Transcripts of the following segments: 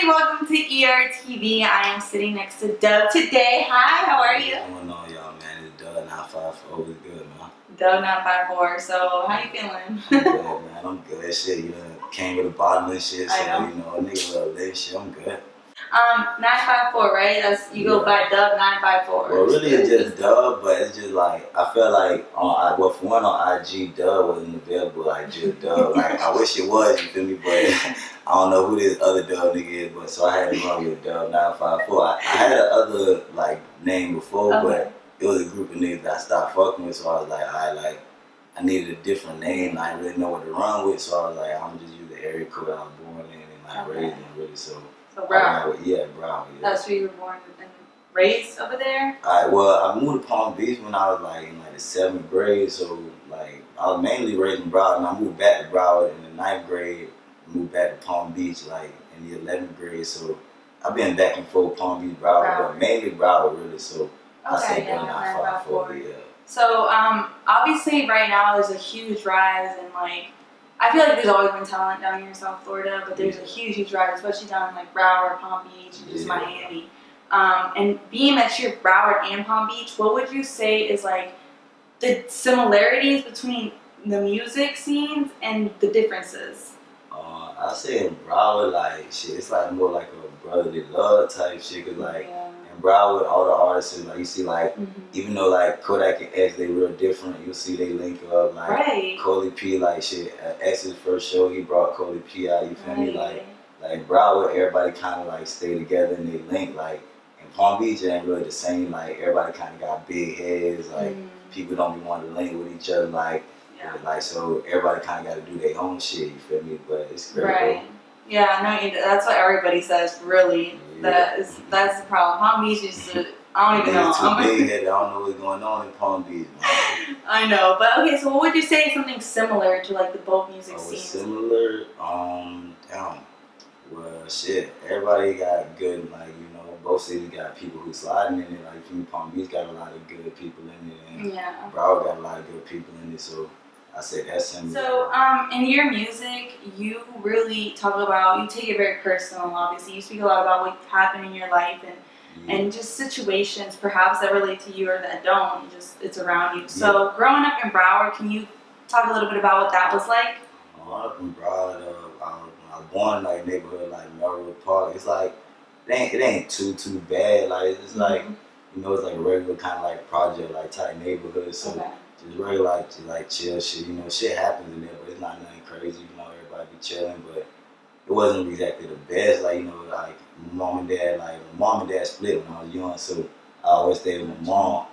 welcome to ERTV. I am sitting next to Dub today. Hi, how are you? What's going on, y'all, man? It's Dub 954. It's good, man. Dub 954. So, how you feeling? I'm good, man. I'm good. Shit, you know, came with a bottle and shit, so, I know. you know, a nigga love that shit. I'm good. 954, right? You go by Dub 954. Well, really, it's just Dub, but it's just like, I felt like, for one, on IG, Dub wasn't available, like, just Dub. Like, I wish it was, you feel me? But I don't know who this other Dub nigga is, but so I had to run with Dub 954. I had another, like, name before, but it was a group of niggas that I stopped fucking with, so I was like, I needed a different name. I didn't really know what to run with, so I was like, I'm just use the area code I was born in and like raised in, really. So Broward. Yeah, Broward. Yeah. That's where you were born and raised over there? Well, I moved to Palm Beach when I was like in like the 7th grade, so like I was mainly raised in Broward, and I moved back to Broward in the 9th grade, moved back to Palm Beach like in the 11th grade, so I've been back and forth Palm Beach, Broward, but mainly Broward really, so I say that 954, yeah. So, obviously right now there's a huge rise in like, I feel like there's always been talent down here in South Florida, but there's a huge rise, especially down in like Broward, Palm Beach, and just Miami. And being that you're Broward and Palm Beach, what would you say is like the similarities between the music scenes and the differences? I say in Broward, like shit, it's like more like a brotherly love type shit, cause like in Broward, all the artists, like you see, like even though like Kodak and X, they real different. You'll see they link up, like Coley P, like shit. At X's first show, he brought Coley P out. You feel me? Like Broward, everybody kind of like stay together and they link. Like in Palm Beach, it ain't really the same. Like everybody kind of got big heads. Like people don't be wanting to link with each other. Like so everybody kind of got to do their own shit. You feel me? But it's great. Right. Yeah, no, that's what everybody says. Really, that's the problem. Palm Beach is, I don't even know. It's too big headed. I don't know what's going on in Palm Beach, man. I know, but okay. So, what would you say is something similar to like the both music scenes? Similar, damn. Well, shit. Everybody got good, like you know, both cities got people who sliding in it. Like Palm Beach got a lot of good people in it, and Broward got a lot of good people in it. So I said that's similar. So, in your music, you really talk about, you take it very personal, obviously. You speak a lot about what happened in your life and just situations perhaps that relate to you or that don't, it's around you. So, growing up in Broward, can you talk a little bit about what that was like? Growing up in Broward, I was born in like neighborhood like Melrose Park. It's like, it ain't too bad. Like, it's like, you know, it's like a regular kind of like project, like type neighborhood. So, just regular, like chill shit, you know, shit happens in there, but it's not nothing crazy, you know, everybody be chilling, but it wasn't exactly the best, like, you know, like, my mom and dad split when I was young, so I always stayed with my mom,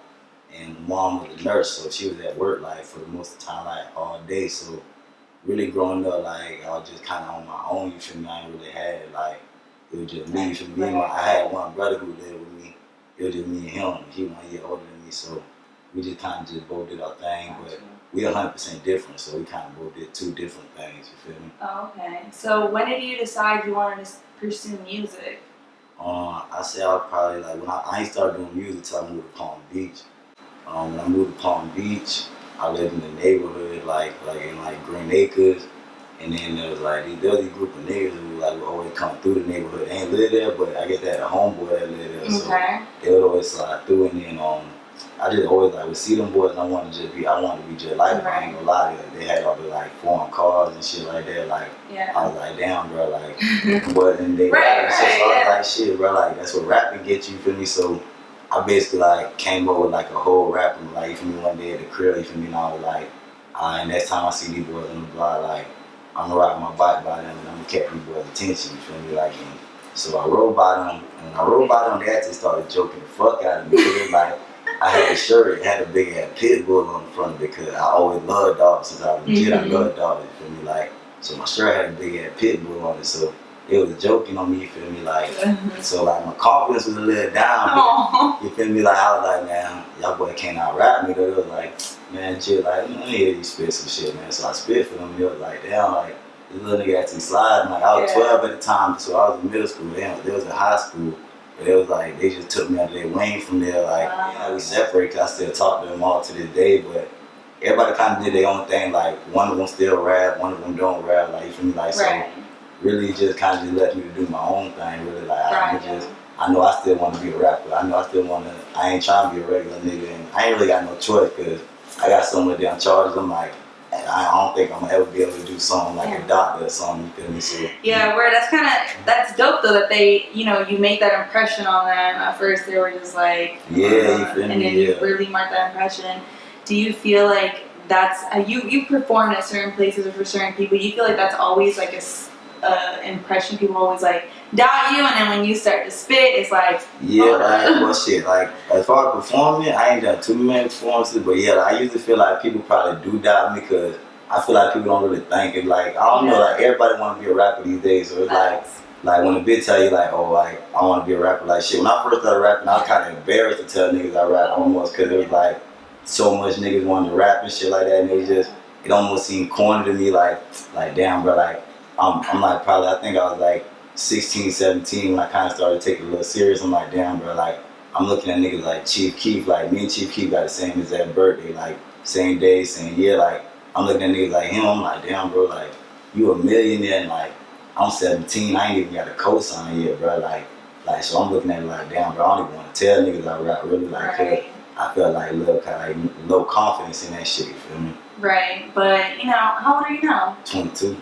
and my mom was a nurse, so she was at work, like, for the most of the time, like, all day, so really growing up, like, I was just kind of on my own, you feel me, I ain't really had, like, it was just me, you feel me, I had one brother who lived with me, it was just me and him, he 1 year older than me, so we just kind of just both did our thing, but we 100% different, so we kind of both did two different things, you feel me? Oh, okay. So when did you decide you wanted to pursue music? I say I was probably like, when I ain't started doing music until I moved to Palm Beach. When I moved to Palm Beach, I lived in the neighborhood, like in like Green Acres, and then there was like these group of niggas who like would always come through the neighborhood. They ain't live there, but I guess they had a homeboy that lived there, so they would always slide through, and then I just always like would see them boys, and I wanted to be just like them. I ain't gonna lie, they had all the like foreign cars and shit like that. Like I was like, damn, bro, like, but and they so I was like, shit, bro, like that's what rapping gets you, feel me? So I basically like came up with like a whole rapping, like you feel me, one day at the crib, you feel me, and I was like, and next time I see these boys on the block, like I'm gonna ride my bike by them, and I'm gonna catch these boys' attention, you feel me, like. And so I rode by them, and when I rode by them, they actually started joking the fuck out of me, because like. I had a shirt, it had a big ass pit bull on the front because I always loved dogs since I was a kid. I loved dogs, you feel me? Like, so my shirt had a big ass pit bull on it, so it was joking on me, you feel me? Like, so like my confidence was a little down, you feel me? Like, I was like, man, y'all boy can't out rap me. They was like, man, chill, like, let me hear you spit some shit, man. So I spit for them, and they was like, damn, like, this little nigga actually sliding. Like, I was 12 at the time, so I was in middle school. They was in high school. But it was like, they just took me under their wing from there. Like, you know, we separated, cause I still talk to them all to this day, but everybody kind of did their own thing. Like, one of them still rap, one of them don't rap. Like, you feel me? Like, so really just kind of just left me to do my own thing. Really, like Right. I know I still want to be a rapper. I know I still want to. I ain't trying to be a regular nigga, and I ain't really got no choice because I got so much damn charges. I'm like, and I don't think I'm gonna ever be able to do something like a doctor or something. You feel me? So Yeah, where that's dope though that they, you know, you make that impression on them. At first they were just like, yeah, you feel me? and then you really mark that impression. Do you feel like that's you performed at certain places or for certain people? You feel like that's always like a impression people always like doubt you, and then when you start to spit, it's like yeah, like well shit. Like as far as performing, I ain't done too many performances, but yeah, like, I usually feel like people probably do doubt me because I feel like people don't really think it. Like I don't know, like everybody want to be a rapper these days, so it's like when a bitch tell you like, oh, like I want to be a rapper, like shit. When I first started rapping, I was kind of embarrassed to tell niggas I rap almost because it was like so much niggas wanted to rap and shit like that, and it almost seemed corny to me. Like damn, bro, like I'm like probably I think I was like 16, 17 when I kind of started taking it a little serious. I'm like, damn, bro, like I'm looking at niggas like Chief Keef, like me and Chief Keef got the same exact birthday, like same day, same year, like I'm looking at niggas like him. I'm like, damn, bro, like you a millionaire, and like I'm 17, I ain't even got a cosign yet, bro, like so I'm looking at it like, damn, bro, I don't even want to tell niggas I rap really, like, right. I felt like low confidence in that shit, you feel me? Right, but you know, how old are you now? 22.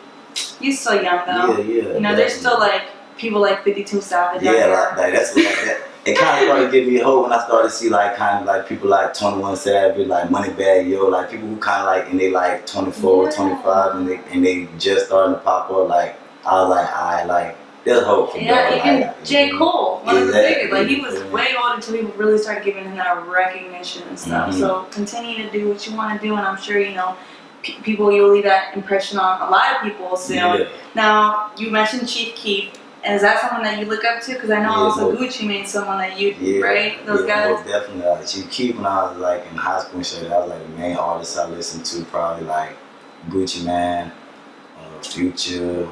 You're still young though. Yeah. You know, there's still like people like 52 Savage. Yeah, like that's like that. It kind of started giving me hope when I started to see like kind of like people like 21 Savage, like Moneybagg Yo, like people who kind of like and they like 24, 25, and they just starting to pop up. Like I was like, I like there's hope for yeah, even like, J. Cole, one of the biggest. Like he was yeah. way older until people really started giving him that recognition and stuff. So continue to do what you want to do, and I'm sure you know people you'll leave that impression on a lot of people soon. Yeah. Now you mentioned Chief Keef. And is that someone that you look up to? Because I know also Gucci Mane someone that you, right? Those guys? Most definitely. Like, Chief Keef, when I was like in high school and shit, that was like the main artist I listened to, probably like Gucci Mane, Future.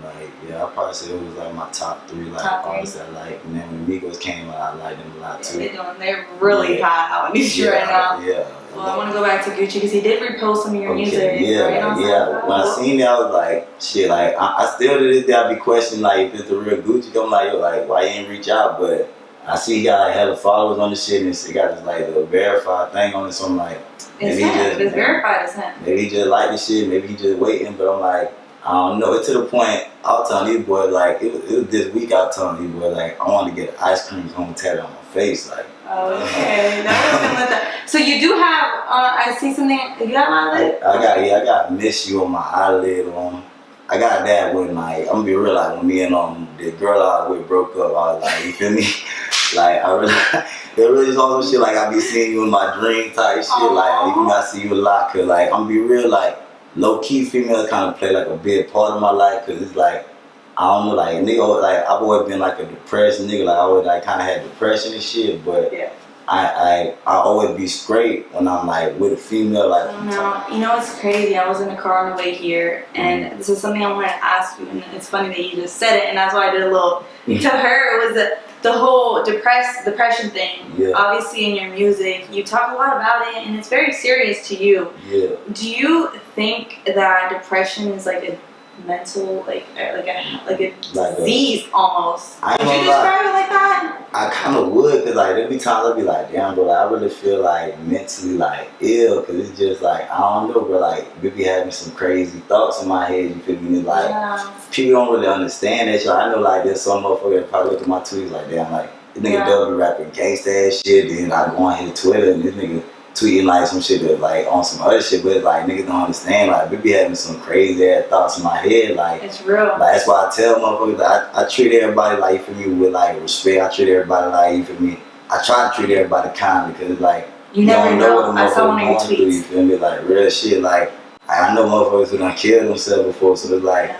Like, yeah, I'd probably say it was like my top three artists I like. And then when Migos came out, I liked them a lot too. They're really hot out in these right now. Yeah. Well, I want to go back to Gucci because he did repost some of your music. Yeah, right? When I seen that, I was like, shit, like, I still to this day, I be questioning, like, if it's the real Gucci. I'm like, yo, like, why you ain't reach out? But I see he got, like, hella followers on the shit, and it got this, like, the verified thing on it, so I'm like, maybe it's verified as him. Maybe he just like the shit, maybe he just waiting, but I'm like, I don't know. It's to the point, I was telling these boys, like, it was this week I was telling these boys, like, I want to get an ice cream cone tattoo on my face, like. Okay, that. So you do have, I see something, you got my eyelid? I got Miss You on my eyelid on. I got that when, like, I'm gonna be real, like, when me and the girl I was with broke up, I was like, you feel me? Like, I really, it really is all some shit, like, I be seeing you in my dream type shit, like, even I see you a lot, cause, like, I'm gonna be real, like, low-key females kind of play, like, a big part of my life, cause it's, like, I don't know, like, nigga, like, I've always been, like, a depressed nigga, like, I always, like, kind of had depression and shit, but I always be straight when I'm, like, with a female, like. No, you know what's crazy? I was in the car on the way here, and this is something I wanted to ask you, and it's funny that you just said it, and that's why I did a little, to her, it was the whole depression thing. Yeah. Obviously in your music, you talk a lot about it, and it's very serious to you. Yeah. Do you think that depression is like a mental, like a disease almost? Would you describe it like that? I kind of would, cause like there'd be times I'd be like, damn, bro, like, I really feel like mentally like ill, cause it's just like I don't know, bro, like we be having some crazy thoughts in my head. You feel me? Like people don't really understand that shit. I know like there's some motherfucker that probably look at my tweets like, damn, like this nigga double be rapping gangsta ass shit. Then I go on his Twitter and this nigga tweeting like some shit that like on some other shit, but it's like niggas don't understand. Like we be having some crazy ass thoughts in my head. Like it's real. Like that's why I tell motherfuckers that I treat everybody like, you feel me, with like respect. I treat everybody like, you feel me. I try to treat everybody kindly because it's like you never don't know what a motherfucker going through. You feel me? Like real shit. Like I know motherfuckers who done killed themselves before, so it's like.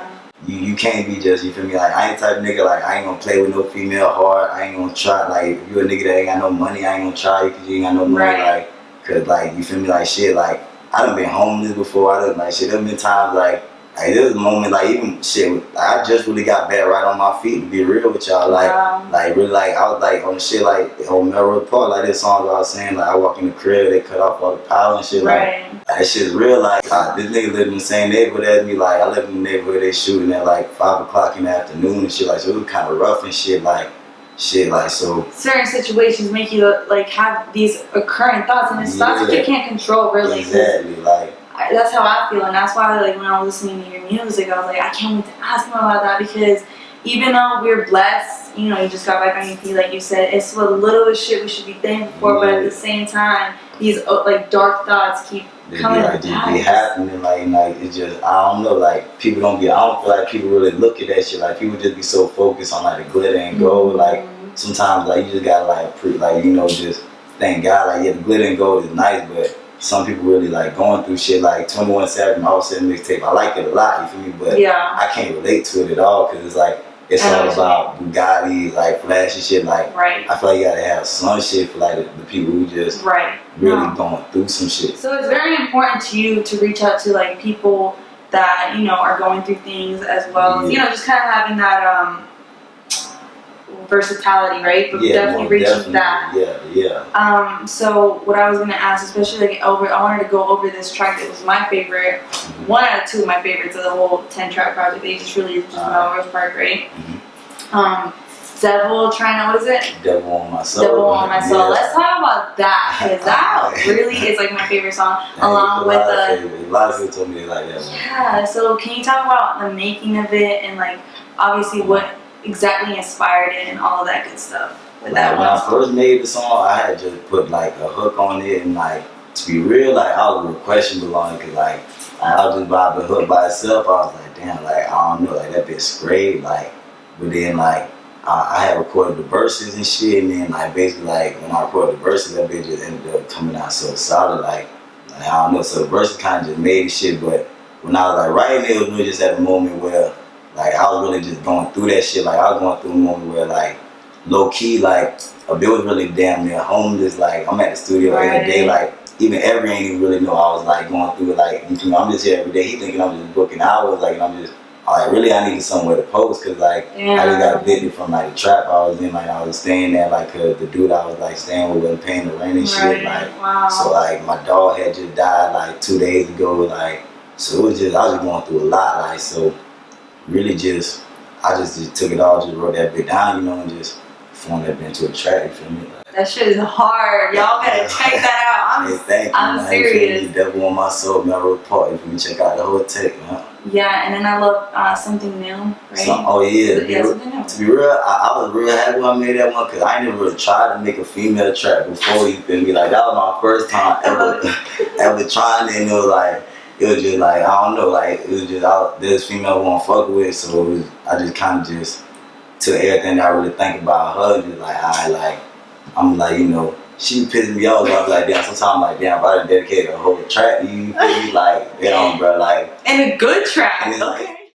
You can't be just, you feel me, like I ain't type of nigga, like I ain't gonna play with no female hard, I ain't gonna try, like if you a nigga that ain't got no money, I ain't gonna try you cause you ain't got no money, like, cause like, you feel me, like shit, like I done been homeless before, I done, like shit, there been times like, Like there was a moment, like even shit, I just really got back right on my feet to be real with y'all. Like really, like I was like on the shit, like on Melrose Park, like this song I was saying, like I walk in the crib, they cut off all the power and shit, like that shit's real. Like this nigga lived in the same neighborhood as me. Like I live in the neighborhood they shooting at like 5 o'clock in the afternoon and shit. Like so it was kind of rough and shit. Like so. Certain situations make you like have these recurring thoughts, and it's thoughts that you can't control, really. Exactly, like. That's how I feel, and that's why, like, when I was listening to your music, I was like, I can't wait to ask him about that, because even though we're blessed, you know, you just got back on your feet, like you said, it's what little shit we should be thankful for, but at the same time, these like dark thoughts keep coming back. They be happening, like it's just, I don't know, like people I don't feel like people really look at that shit. Like people just be so focused on like the glitter and gold. Like sometimes, like you just gotta like you know, just thank God. Like yeah, the glitter and gold is nice, but some people really like going through shit. Like 21 Savage, my Offset mixtape, I like it a lot, you feel me? But I can't relate to it at all, because it's like, it's all about Bugatti, like flashy shit. Like I feel like you gotta have some shit for like the people who just really going through some shit. So it's very important to you to reach out to like people that, you know, are going through things, as well as, you know, just kind of having that versatility, right? But definitely reaching that. So what I was gonna ask, especially like I wanted to go over this track that was my favorite, one out of two of my favorites of the whole 10-track project. They just released Melrose Park, right? Devil trying to, what is it? Devil on My Soul. Devil on My Soul. Let's talk about that, because that really is like my favorite song, along with a lot of people told me they like that one. Yeah. So can you talk about the making of it, and like obviously what exactly inspired it and all of that good stuff with that when one? I first made the song, I had just put like a hook on it, and like to be real, like I was real questionable on it, because like I was just by the hook by itself. I was like, damn, like I don't know, like that bit's great, like. But then like I had recorded the verses and shit, and then like basically like when I recorded the verses, that bitch just ended up coming out so solid, like I don't know. So the verses kind of just made the shit, but when I was like writing it was really just at a moment where like I was really just going through that shit. Like I was going through a moment where like low key, like a bit was really damn near homeless. Like I'm at the studio every day, like even Every ain't even really know I was like going through it. Like you know, I'm just here every day. He thinking I'm just booking hours, like, and I'm just like really I needed somewhere to post, because like I just got evicted from like the trap I was in. Like I was staying there, like the dude I was like staying with wasn't paying the rent and shit. Like so like my dog had just died like 2 days ago. Like so it was just, I was just going through a lot. Like so. Really just, I just took it all, just wrote that bit down, you know, and just formed that bit into a track, you feel me? Like, that shit is hard. Y'all gotta check that out. I'm serious. Devil on My Soul, Melrose Park, if you check out the whole tech, Yeah, and then I love Something New, right? To be real, I was real happy when I made that one, because I ain't never really tried to make a female track before, you feel me? Like that was my first time ever trying it, and it was just like, I don't know, like, it was just, this female I want to fuck with, so I just kind of just took everything that I really think about her, and just like, I'm like, you know, she pissed me off, I was like, damn, sometimes I'm like, damn, if I done dedicated a whole track to you, feel me? Like, damn, bro, like. And a good track, and it's okay. Like,